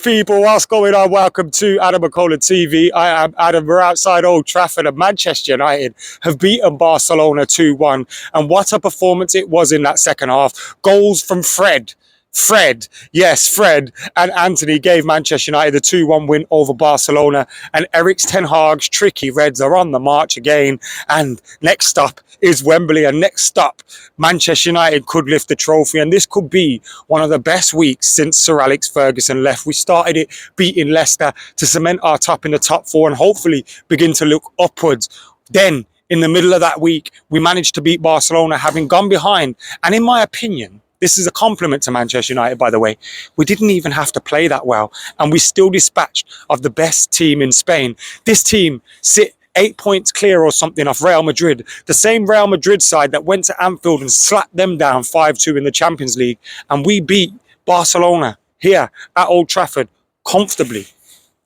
people, what's going on? Welcome to AdamMcKola TV. I am Adam. We're outside Old Trafford and Manchester United have beaten Barcelona 2-1. And what a performance it was in that second half. Goals from Fred, yes, Fred and Anthony gave Manchester United the 2-1 win over Barcelona. And Erik ten Hag's tricky Reds are on the march again. And next stop is Wembley. And next stop, Manchester United could lift the trophy. And this could be one of the best weeks since Sir Alex Ferguson left. We started it beating Leicester to cement our top in the top four and hopefully begin to look upwards. Then, in the middle of that week, we managed to beat Barcelona, having gone behind. And in my opinion, this is a compliment to Manchester United, by the way. We didn't even have to play that well. And we still dispatched of the best team in Spain. This team sit 8 points clear or something off Real Madrid. The same Real Madrid side that went to Anfield and slapped them down 5-2 in the Champions League. And we beat Barcelona here at Old Trafford comfortably.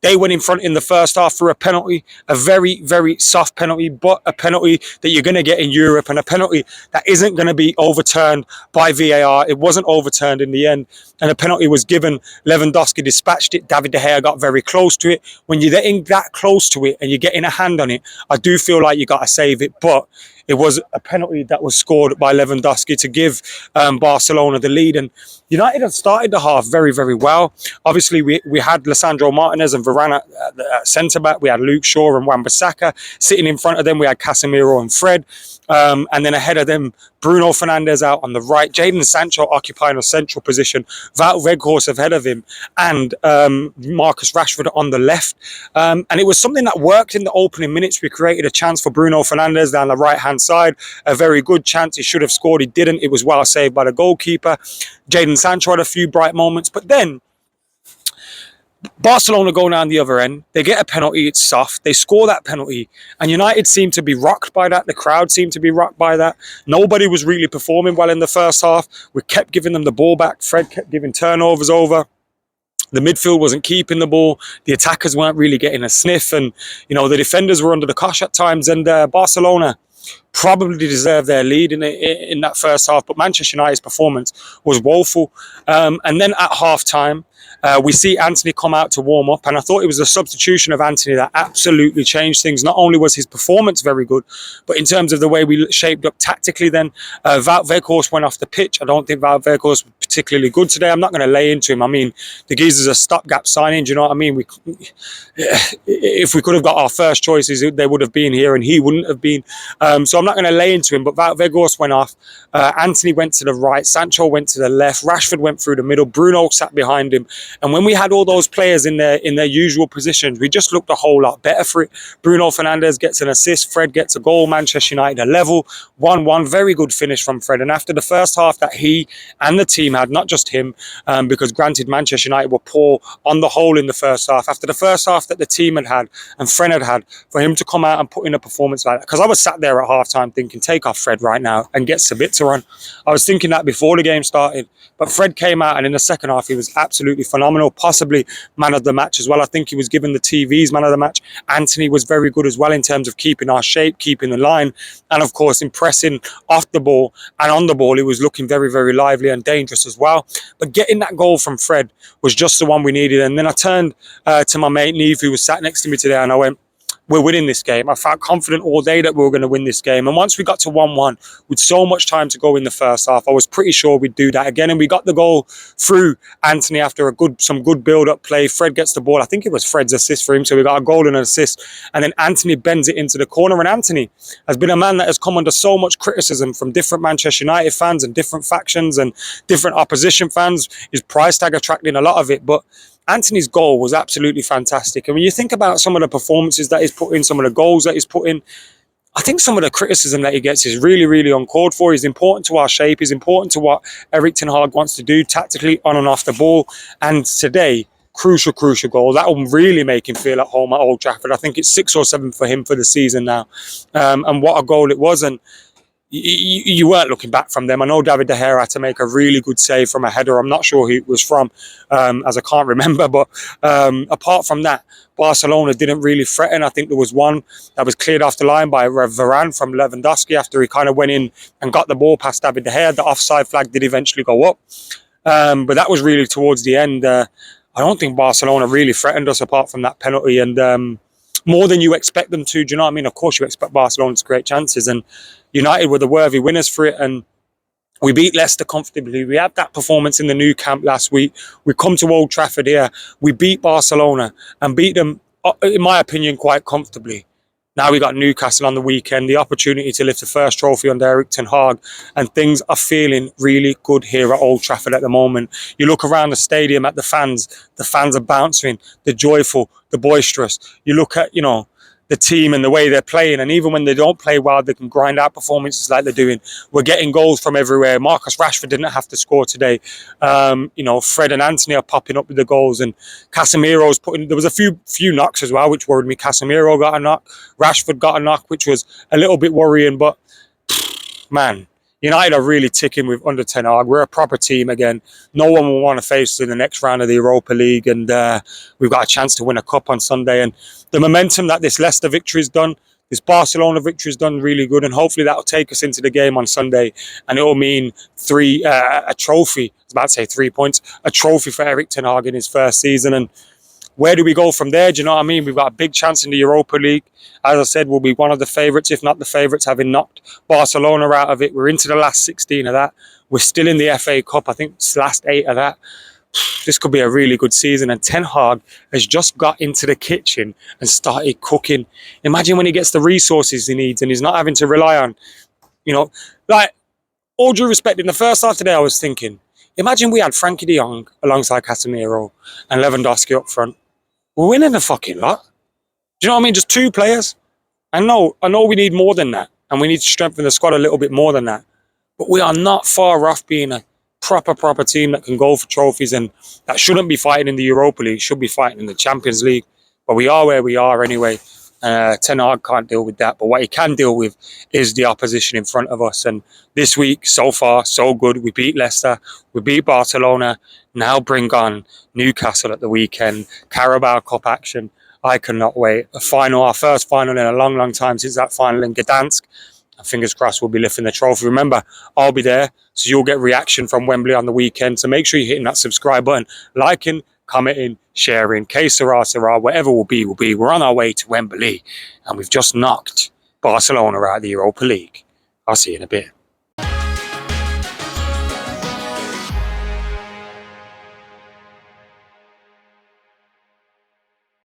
They went in front in the first half for a penalty, a very, very soft penalty, but a penalty that you're going to get in Europe and a penalty that isn't going to be overturned by VAR. It wasn't overturned in the end, and a penalty was given. Lewandowski dispatched it. David De Gea got very close to it. When you're getting that close to it and you're getting a hand on it, I do feel like you got to save it, but it was a penalty that was scored by Lewandowski to give Barcelona the lead. And United had started the half very, very well. Obviously, we had Lisandro Martinez and Varane at centre-back. We had Luke Shaw and Wan-Bissaka. Sitting in front of them, we had Casemiro and Fred. And then ahead of them, Bruno Fernandes out on the right. Jadon Sancho occupying a central position. Wout Weghorst ahead of him. And Marcus Rashford on the left. And it was something that worked in the opening minutes. We created a chance for Bruno Fernandes down the right-hand side. A very good chance. He should have scored. He didn't. It was well saved by the goalkeeper. Jadon Sancho had a few bright moments. But then Barcelona go down the other end. They get a penalty. It's soft. They score that penalty. And United seemed to be rocked by that. The crowd seemed to be rocked by that. Nobody was really performing well in the first half. We kept giving them the ball back. Fred kept giving turnovers over. The midfield wasn't keeping the ball. The attackers weren't really getting a sniff. And, you know, the defenders were under the cosh at times. And Barcelona probably deserved their lead in that first half. But Manchester United's performance was woeful. And then at half-time, we see Anthony come out to warm up, and I thought it was the substitution of Anthony that absolutely changed things. Not only was his performance very good, but in terms of the way we shaped up tactically then, Wout Weghorst went off the pitch. I don't think Wout Weghorst was particularly good today. I'm not going to lay into him. I mean, the geezer's a stopgap signing, do you know what I mean? If we could have got our first choices, they would have been here and he wouldn't have been. So I'm not going to lay into him, but Wout Weghorst went off. Anthony went to the right. Sancho went to the left. Rashford went through the middle. Bruno sat behind him. And when we had all those players in their usual positions, we just looked a whole lot better for it. Bruno Fernandes gets an assist. Fred gets a goal. Manchester United a level. 1-1. Very good finish from Fred. And after the first half that he and the team had, not just him, because granted Manchester United were poor on the whole in the first half. After the first half that the team had and Fred had, for him to come out and put in a performance like that. Because I was sat there at halftime thinking, take off Fred right now and get Sabitzer on. I was thinking that before the game started. But Fred came out and in the second half he was absolutely phenomenal, possibly man of the match as well. I think he was given the TV's man of the match. Anthony was very good as well in terms of keeping our shape, keeping the line, and of course impressing off the ball and on the ball. He was looking very, very lively and dangerous as well. But getting that goal from Fred was just the one we needed. And then I turned to my mate Neve, who was sat next to me today, and I went, we're winning this game. I felt confident all day that we were going to win this game. And once we got to 1-1, with so much time to go in the first half, I was pretty sure we'd do that again. And we got the goal through Anthony after some good build-up play. Fred gets the ball. I think it was Fred's assist for him. So we got a goal and an assist. And then Anthony bends it into the corner. And Anthony has been a man that has come under so much criticism from different Manchester United fans and different factions and different opposition fans. His price tag attracting a lot of it. But Anthony's goal was absolutely fantastic. And when you think about some of the performances that he's put in, some of the goals that he's put in, I think some of the criticism that he gets is really, really uncalled for. He's important to our shape. He's important to what Erik ten Hag wants to do tactically on and off the ball. And today, crucial goal. That will really make him feel at home at Old Trafford. I think it's 6 or 7 for him for the season now. And what a goal it was. And you weren't looking back from them. I know David De Gea had to make a really good save from a header. I'm not sure who it was from, as I can't remember. But apart from that, Barcelona didn't really threaten. I think there was one that was cleared off the line by Varane from Lewandowski after he kind of went in and got the ball past David De Gea. The offside flag did eventually go up. But that was really towards the end. I don't think Barcelona really threatened us apart from that penalty, and more than you expect them to. Do you know what I mean? Of course, you expect Barcelona to create chances, and United were the worthy winners for it, and we beat Leicester comfortably. We had that performance in the new camp last week. We come to Old Trafford here. We beat Barcelona and beat them, in my opinion, quite comfortably. Now we got Newcastle on the weekend, the opportunity to lift the first trophy under Erik ten Hag, and things are feeling really good here at Old Trafford at the moment. You look around the stadium at the fans are bouncing, they're joyful, they're boisterous. You look at, the team and the way they're playing, and even when they don't play well, they can grind out performances like they're doing. We're getting goals from everywhere. Marcus Rashford didn't have to score today. Fred and Anthony are popping up with the goals, and Casemiro's putting. There was a few knocks as well, which worried me. Casemiro got a knock, Rashford got a knock, which was a little bit worrying. But man, United are really ticking with under Ten Hag. We're a proper team again. No one will want to face us in the next round of the Europa League, and we've got a chance to win a cup on Sunday. And the momentum that this Leicester victory has done, this Barcelona victory has done really good, and hopefully that will take us into the game on Sunday, and it will mean a trophy. I was about to say 3 points, a trophy for Erik ten Hag in his first season. And where do we go from there? Do you know what I mean? We've got a big chance in the Europa League. As I said, we'll be one of the favourites, if not the favourites, having knocked Barcelona out of it. We're into the last 16 of that. We're still in the FA Cup. I think it's the last 8 of that. This could be a really good season. And Ten Hag has just got into the kitchen and started cooking. Imagine when he gets the resources he needs and he's not having to rely on, like, all due respect, in the first half today, I was thinking, imagine we had Frankie de Jong alongside Casemiro and Lewandowski up front. We're winning the fucking lot. Do you know what I mean? Just 2 players. I know we need more than that, and we need to strengthen the squad a little bit more than that. But we are not far off being a proper team that can go for trophies, and that shouldn't be fighting in the Europa League, should be fighting in the Champions League. But we are where we are anyway. Ten Hag can't deal with that, but what he can deal with is the opposition in front of us. And this week, so far, so good. We beat Leicester, we beat Barcelona. Now bring on Newcastle at the weekend, Carabao Cup action. I cannot wait. Our first final in a long time since that final in Gdansk. And fingers crossed we'll be lifting the trophy. Remember, I'll be there, so you'll get reaction from Wembley on the weekend. So make sure you're hitting that subscribe button, liking, commenting, sharing. Que sera, whatever will be. We're on our way to Wembley, and we've just knocked Barcelona out of the Europa League. I'll see you in a bit.